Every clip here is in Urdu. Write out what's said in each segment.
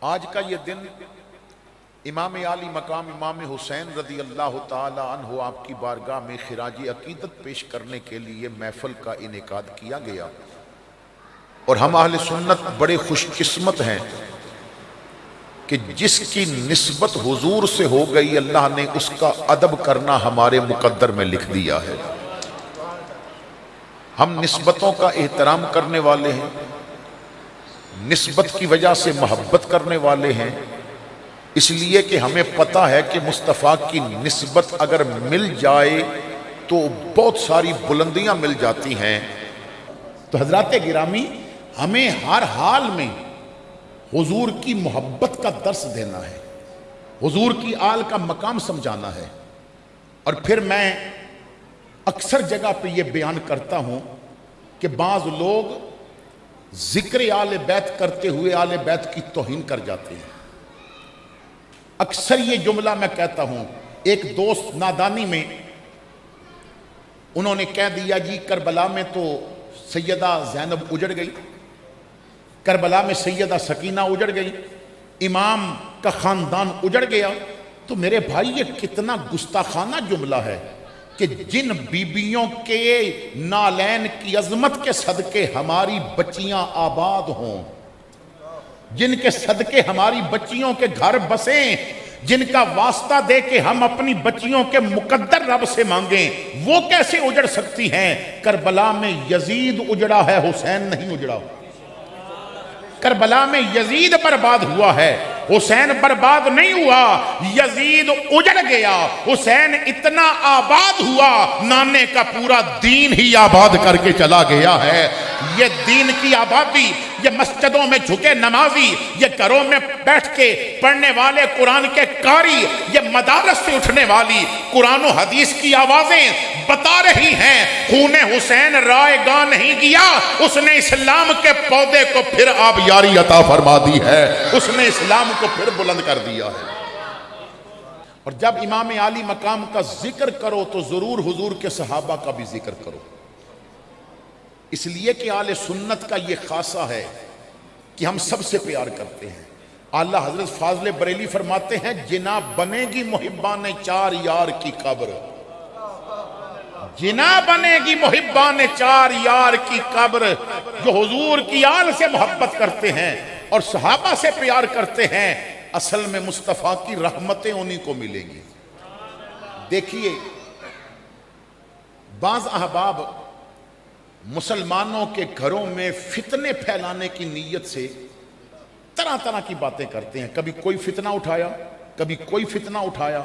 آج کا یہ دن امام عالی مقام امام حسین رضی اللہ تعالی عنہ آپ کی بارگاہ میں خراج عقیدت پیش کرنے کے لیے محفل کا انعقاد کیا گیا، اور ہم اہل سنت بڑے خوش قسمت ہیں کہ جس کی نسبت حضور سے ہو گئی اللہ نے اس کا ادب کرنا ہمارے مقدر میں لکھ دیا ہے۔ ہم نسبتوں کا احترام کرنے والے ہیں، نسبت کی وجہ سے محبت کرنے والے ہیں، اس لیے کہ ہمیں پتہ ہے کہ مصطفیٰ کی نسبت اگر مل جائے تو بہت ساری بلندیاں مل جاتی ہیں۔ تو حضرات گرامی، ہمیں ہر حال میں حضور کی محبت کا درس دینا ہے، حضور کی آل کا مقام سمجھانا ہے۔ اور پھر میں اکثر جگہ پہ یہ بیان کرتا ہوں کہ بعض لوگ ذکر آل بیت کرتے ہوئے آل بیت کی توہین کر جاتے ہیں۔ اکثر یہ جملہ میں کہتا ہوں، ایک دوست نادانی میں انہوں نے کہہ دیا جی کربلا میں تو سیدہ زینب اجڑ گئی، کربلا میں سیدہ سکینہ اجڑ گئی، امام کا خاندان اجڑ گیا۔ تو میرے بھائی یہ کتنا گستاخانہ جملہ ہے کہ جن بیبیوں کے نالین کی عظمت کے صدقے ہماری بچیاں آباد ہوں، جن کے صدقے ہماری بچیوں کے گھر بسیں، جن کا واسطہ دے کے ہم اپنی بچیوں کے مقدر رب سے مانگیں، وہ کیسے اجڑ سکتی ہیں؟ کربلا میں یزید اجڑا ہے، حسین نہیں اجڑا۔ کربلا میں یزید برباد ہوا ہے، حسین برباد نہیں ہوا۔ یزید اجڑ گیا، حسین اتنا آباد ہوا، نانے کا پورا دین ہی آباد کر کے چلا گیا ہے۔ یہ دین کی آبادی، یہ مسجدوں میں جھکے نمازی، یہ گھروں میں بیٹھ کے پڑھنے والے قرآن کے قاری، یہ مدارس سے اٹھنے والی قرآن و حدیث کی آوازیں بتا رہی ہیں خون حسین رائے گاہ نہیں گیا، اس نے اسلام کے پودے کو پھر آبیاری عطا فرما دی ہے، اس نے اسلام کو پھر بلند کر دیا ہے۔ اور جب امام عالی مقام کا ذکر کرو تو ضرور حضور کے صحابہ کا بھی ذکر کرو، اس لیے کہ اہل سنت کا یہ خاصہ ہے کہ ہم سب سے پیار کرتے ہیں۔ اعلیٰ حضرت فاضل بریلی فرماتے ہیں جنا بنے گی محبان چار یار کی قبر، جنا بنے گی محبان چار یار کی قبر، جو حضور کی آل سے محبت کرتے ہیں اور صحابہ سے پیار کرتے ہیں، اصل میں مصطفیٰ کی رحمتیں انہی کو ملیں گی۔ دیکھیے بعض احباب مسلمانوں کے گھروں میں فتنے پھیلانے کی نیت سے طرح طرح کی باتیں کرتے ہیں، کبھی کوئی فتنہ اٹھایا، کبھی کوئی فتنہ اٹھایا۔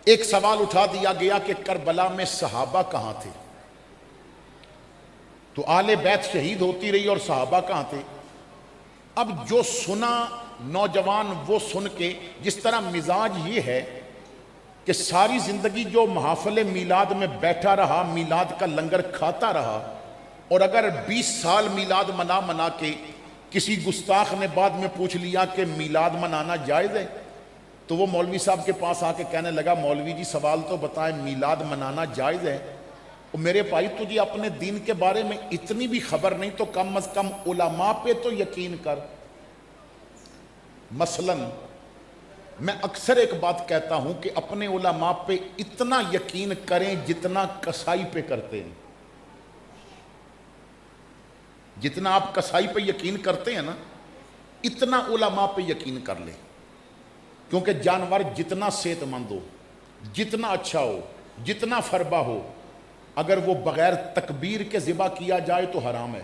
ایک سوال اٹھا دیا گیا کہ کربلا میں صحابہ کہاں تھے؟ تو آل بیت شہید ہوتی رہی اور صحابہ کہاں تھے؟ اب جو سنا نوجوان وہ سن کے، جس طرح مزاج یہ ہے کہ ساری زندگی جو محافل میلاد میں بیٹھا رہا، میلاد کا لنگر کھاتا رہا، اور اگر 20 سال میلاد منا کے کسی گستاخ نے بعد میں پوچھ لیا کہ میلاد منانا جائز ہے، تو وہ مولوی صاحب کے پاس آ کے کہنے لگا مولوی جی سوال تو بتائیں میلاد منانا جائز ہے؟ اور میرے بھائی تجھے اپنے دین کے بارے میں اتنی بھی خبر نہیں تو کم از کم علماء پہ تو یقین کر۔ مثلاً میں اکثر ایک بات کہتا ہوں کہ اپنے علماء پہ اتنا یقین کریں جتنا کسائی پہ کرتے ہیں۔ جتنا آپ کسائی پہ یقین کرتے ہیں نا، اتنا علماء پہ یقین کر لیں، کیونکہ جانور جتنا صحت مند ہو، جتنا اچھا ہو، جتنا فربا ہو، اگر وہ بغیر تکبیر کے ذبح کیا جائے تو حرام ہے۔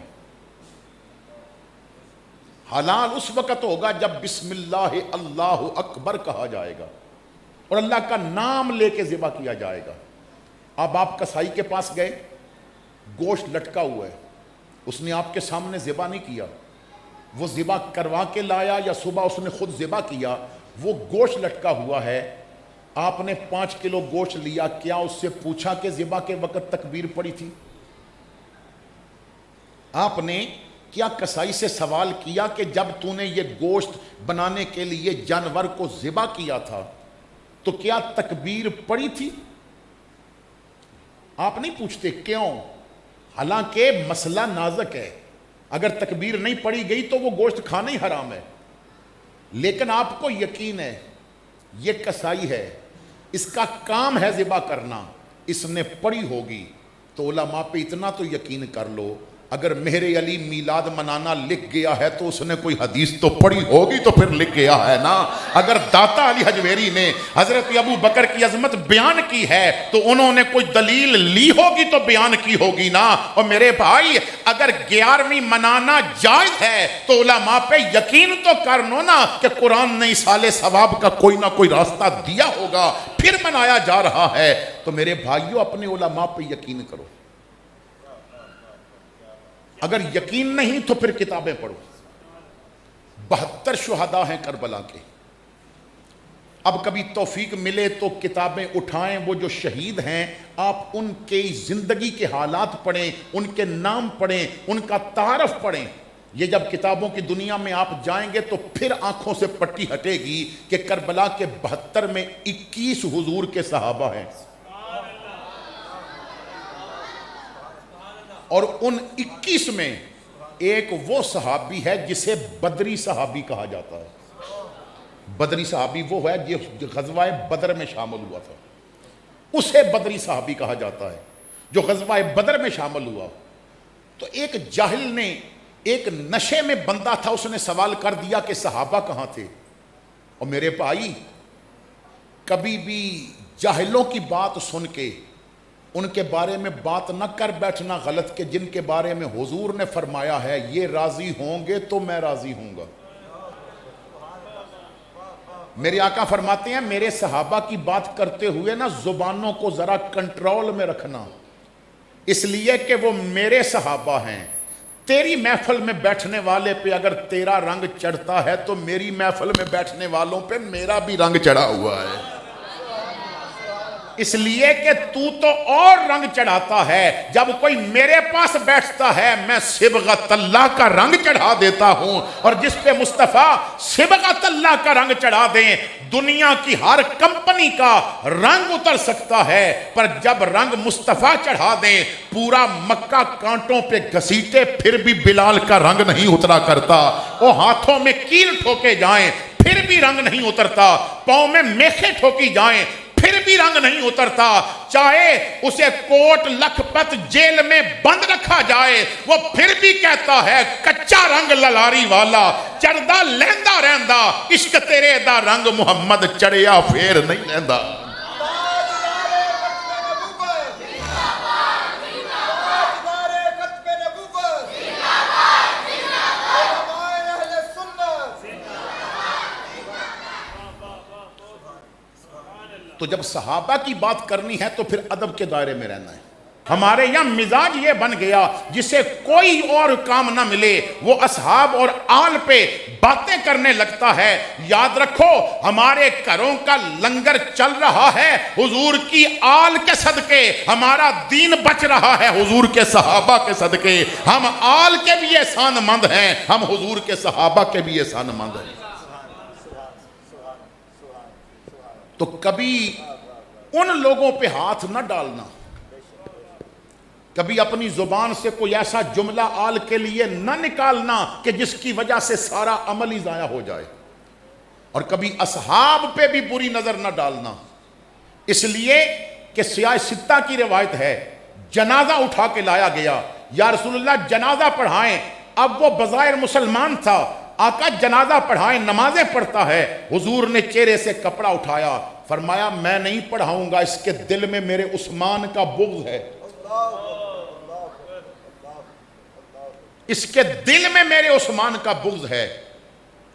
حلال اس وقت ہوگا جب بسم اللہ اللہ اکبر کہا جائے گا اور اللہ کا نام لے کے ذبح کیا جائے گا۔ اب آپ کسائی کے پاس گئے، گوشت لٹکا ہوا ہے، اس نے آپ کے سامنے ذبح نہیں کیا، وہ ذبح کروا کے لایا یا صبح اس نے خود ذبح کیا، وہ گوشت لٹکا ہوا ہے، آپ نے 5 کلو گوشت لیا، کیا اس سے پوچھا کہ ذبح کے وقت تکبیر پڑی تھی؟ آپ نے کیا کسائی سے سوال کیا کہ جب تو نے یہ گوشت بنانے کے لیے جانور کو ذبح کیا تھا تو کیا تکبیر پڑی تھی؟ آپ نہیں پوچھتے کیوں؟ حالانکہ مسئلہ نازک ہے، اگر تکبیر نہیں پڑی گئی تو وہ گوشت کھانا ہی حرام ہے۔ لیکن آپ کو یقین ہے یہ کسائی ہے، اس کا کام ہے ذبح کرنا، اس نے پڑھی ہوگی، تو علماء پہ اتنا تو یقین کر لو اگر مہر علی میلاد منانا لکھ گیا ہے تو اس نے کوئی حدیث تو پڑھی ہوگی تو پھر لکھ گیا ہے نا۔ اگر داتا علی حجویری نے حضرت ابو بکر کی عظمت بیان کی ہے تو انہوں نے کوئی دلیل لی ہوگی تو بیان کی ہوگی نا۔ اور میرے بھائی اگر 11ویں منانا جائز ہے تو علماء پہ یقین تو کر لو نا کہ قرآن نے اصال ثواب کا کوئی نہ کوئی راستہ دیا ہوگا پھر منایا جا رہا ہے۔ تو میرے بھائیوں اپنے علماء پہ یقین کرو، اگر یقین نہیں تو پھر کتابیں پڑھو۔ 72 شہداء ہیں کربلا کے، اب کبھی توفیق ملے تو کتابیں اٹھائیں، وہ جو شہید ہیں آپ ان کے زندگی کے حالات پڑھیں، ان کے نام پڑھیں، ان کا تعارف پڑھیں۔ یہ جب کتابوں کی دنیا میں آپ جائیں گے تو پھر آنکھوں سے پٹی ہٹے گی کہ کربلا کے 72 میں 21 حضور کے صحابہ ہیں، اور ان 21 میں ایک وہ صحابی ہے جسے بدری صحابی کہا جاتا ہے۔ بدری صحابی وہ ہے جو غزوہ بدر میں شامل ہوا تھا، اسے بدری صحابی کہا جاتا ہے جو غزوہ بدر میں شامل ہوا۔ تو ایک جاہل نے، ایک نشے میں بندہ تھا، اس نے سوال کر دیا کہ صحابہ کہاں تھے؟ اور میرے بھائی کبھی بھی جاہلوں کی بات سن کے ان کے بارے میں بات نہ کر بیٹھنا غلط، کہ جن کے بارے میں حضور نے فرمایا ہے یہ راضی ہوں گے تو میں راضی ہوں گا۔ میرے آقا فرماتے ہیں میرے صحابہ کی بات کرتے ہوئے نا زبانوں کو ذرا کنٹرول میں رکھنا، اس لیے کہ وہ میرے صحابہ ہیں۔ تیری محفل میں بیٹھنے والے پہ اگر تیرا رنگ چڑھتا ہے تو میری محفل میں بیٹھنے والوں پہ میرا بھی رنگ چڑھا ہوا ہے، اس لیے کہ تو اور رنگ چڑھاتا ہے۔ جب کوئی میرے پاس بیٹھتا ہے میں صبغت اللہ کا رنگ چڑھا دیتا ہوں، اور جس پہ مصطفیٰ صبغت اللہ کا رنگ چڑھا دیں دنیا کی ہر کمپنی کا رنگ اتر سکتا ہے، پر جب رنگ مصطفیٰ چڑھا دیں پورا مکہ کانٹوں پہ گھسیٹے پھر بھی بلال کا رنگ نہیں اترا کرتا، وہ ہاتھوں میں کیل ٹھوکے جائیں پھر بھی رنگ نہیں اترتا، پاؤں میں میخیں ٹھوکی جائیں پھر بھی رنگ نہیں اترتا، چاہے اسے کوٹ لکھپت جیل میں بند رکھا جائے وہ پھر بھی کہتا ہے کچا رنگ للاری والا چڑھدا لہندا رہندا، عشق تیرے دا رنگ محمد چڑھیا پھر نہیں لہندا۔ تو جب صحابہ کی بات کرنی ہے تو پھر ادب کے دائرے میں رہنا ہے۔ ہمارے یہاں مزاج یہ بن گیا جسے کوئی اور کام نہ ملے وہ اصحاب اور آل پہ باتیں کرنے لگتا ہے۔ یاد رکھو ہمارے گھروں کا لنگر چل رہا ہے حضور کی آل کے صدقے، ہمارا دین بچ رہا ہے حضور کے صحابہ کے صدقے۔ ہم آل کے بھی احسان مند ہیں، ہم حضور کے صحابہ کے بھی احسان مند ہیں۔ تو کبھی ان لوگوں پہ ہاتھ نہ ڈالنا، کبھی اپنی زبان سے کوئی ایسا جملہ آل کے لیے نہ نکالنا کہ جس کی وجہ سے سارا عمل ہی ضائع ہو جائے، اور کبھی اصحاب پہ بھی بری نظر نہ ڈالنا، اس لیے کہ سیاہ ستہ کی روایت ہے جنازہ اٹھا کے لایا گیا، یا رسول اللہ جنازہ پڑھائیں۔ اب وہ بظاہر مسلمان تھا، آقا جنازہ پڑھائیں، نمازیں پڑھتا ہے۔ حضور نے چہرے سے کپڑا اٹھایا، فرمایا میں نہیں پڑھاؤں گا، اس کے دل میں میرے عثمان کا بغض ہے، اس کے دل میں میرے عثمان کا بغض ہے۔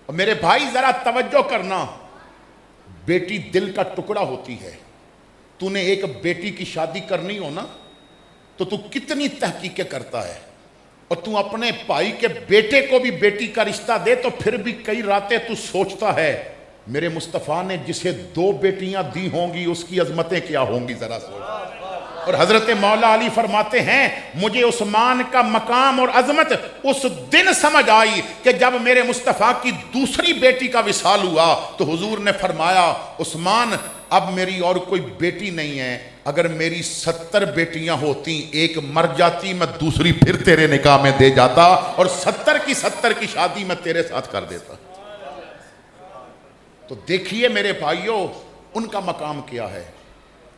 اور میرے بھائی ذرا توجہ کرنا، بیٹی دل کا ٹکڑا ہوتی ہے۔ تو نے ایک بیٹی کی شادی کرنی ہو نا تو کتنی تحقیقیں کرتا ہے، اور تو اپنے بھائی کے بیٹے کو بھی بیٹی کا رشتہ دے تو پھر بھی کئی راتیں تو سوچتا ہے میرے مصطفیٰ نے جسے 2 بیٹیاں دی ہوں گی اس کی عظمتیں کیا ہوں گی، ذرا سوچ۔ اور حضرت مولا علی فرماتے ہیں مجھے عثمان کا مقام اور عظمت اس دن سمجھ آئی کہ جب میرے مصطفیٰ کی دوسری بیٹی کا وصال ہوا تو حضور نے فرمایا عثمان اب میری اور کوئی بیٹی نہیں ہے، اگر میری 70 بیٹیاں ہوتی ایک مر جاتی میں دوسری پھر تیرے نکاح میں دے جاتا، اور 70 کی 70 کی شادی میں تیرے ساتھ کر دیتا۔ تو دیکھیے میرے بھائیوں ان کا مقام کیا ہے.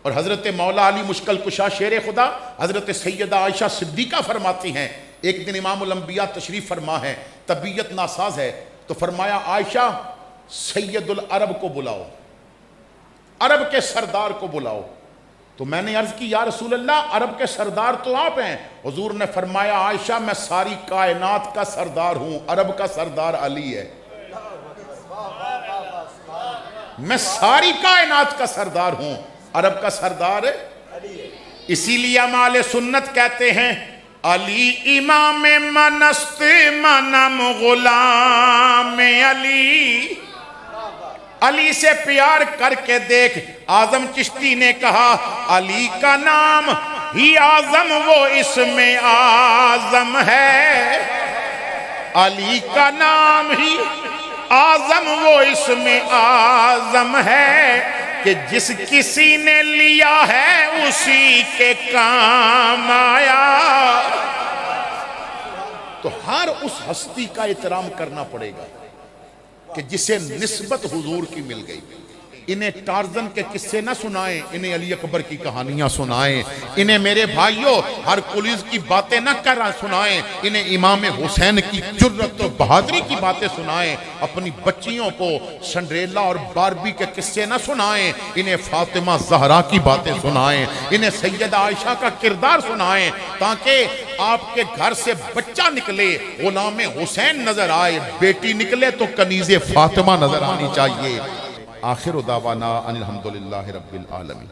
اور حضرت مولا علی مشکل کشا شیر خدا حضرت سیدہ عائشہ صدیقہ فرماتی ہیں ایک دن امام الانبیاء تشریف فرما ہے, طبیعت ناساز ہے, تو فرمایا عائشہ سید العرب کو بلاؤ, عرب کے سردار کو بلاؤ. تو میں نے عرض کی یا رسول اللہ عرب کے سردار تو آپ ہیں. حضور نے فرمایا عائشہ میں ساری کائنات کا سردار ہوں, عرب کا سردار علی ہے. میں ساری کائنات کا سردار ہوں, عرب کا سردار اسی لیے اہل سنت کہتے ہیں علی امام منست منم غلام علی. علی سے پیار کر کے دیکھ. اعظم چشتی نے کہا علی کا نام ہی اعظم وہ اسم اعظم ہے, علی کا نام ہی اعظم وہ اسم اعظم ہے کہ جس کسی نے لیا ہے اسی کے کام آیا. تو ہر اس ہستی کا احترام کرنا پڑے گا کہ جسے نسبت حضور کی مل گئی. انہیں ٹارزن کے قصے نہ سنائیں, انہیں علی اکبر کی کہانیاں سنائیں. انہیں میرے بھائیوں ہرکلیز کی باتیں نہ سنائیں, انہیں امام حسین کی جرت و بہادری کی باتیں سنائیں. اپنی بچیوں کو سنڈریلا اور باربی کے قصے نہ سنائیں, انہیں فاطمہ زہرا کی باتیں سنائیں. انہیں سیدہ عائشہ کا کردار سنائیں تاکہ آپ کے گھر سے بچہ نکلے غلام حسین نظر آئے, بیٹی نکلے تو کنیز فاطمہ نظر آنی چاہیے. آخر دعوانا ان الحمدللہ رب العالمین.